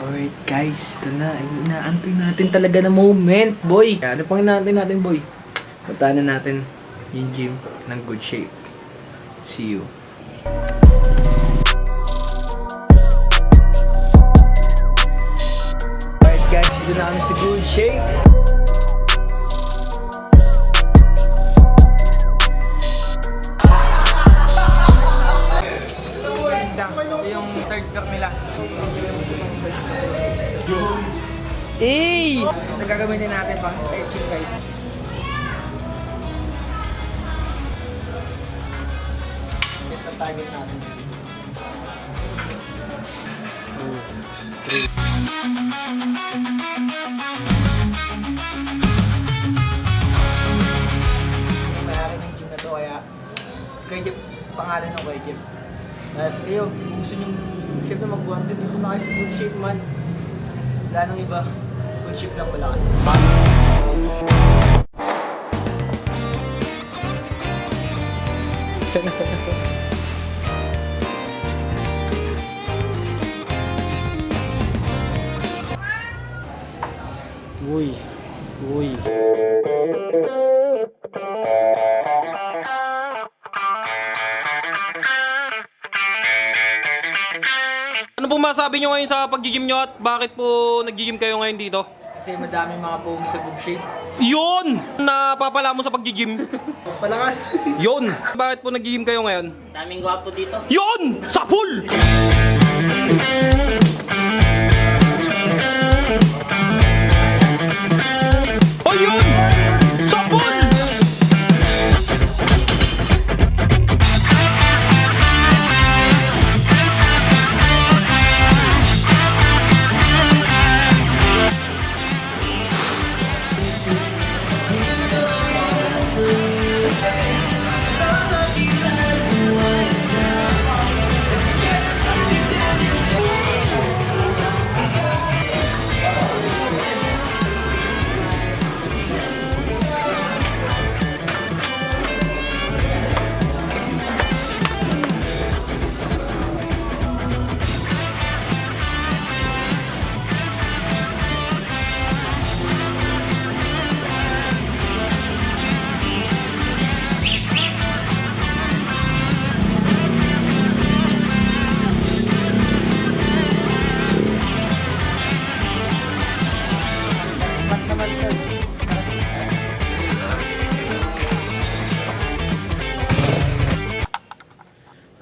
Alright guys, ito na. Inaantay natin talaga na moment, boy. Ano pang inaantay natin, boy? Puntahan na natin yung gym ng good shape. See you. Alright guys, dito na kami sa good shape. Ito yung third cup nila. Eh! Ito gagamitin natin pang stretching guys. Yes, ang target natin. 2, 3. Mayroon yung gym na to kaya Sky Jeep, pangalan ng Sky Jeep. At kayo, kung gusto nyo syempre mag-work dito na kayo sa good shape man. Wala nang iba, good shape lang malakas. Uy, uy. Ano pong masabi nyo ngayon sa pag-gym nyo at bakit po nag-gym kayo ngayon dito? Kasi madaming mga pogi sa good shape. Yun! Napapala mo sa pag-gym. Palakas! Yun! Bakit po nag-gym kayo ngayon? Daming gwapo dito. Yun! Sapul! Oh yun! Sapul!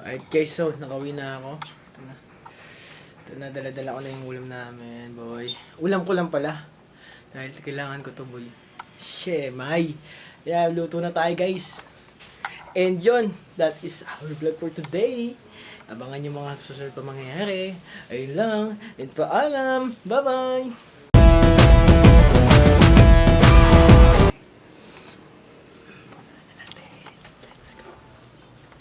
Alright guys, so nakauwi na ako. Ito na, dala-dala ko na yung ulam namin, boy. Ulam ko lang pala. Dahil kailangan ko to, boy. Shemay! Yeah, luto na tayo guys. And yun, that is our vlog for today. Abangan yung mga susunod pa mangyayari. Ayun lang. And paalam. Bye-bye!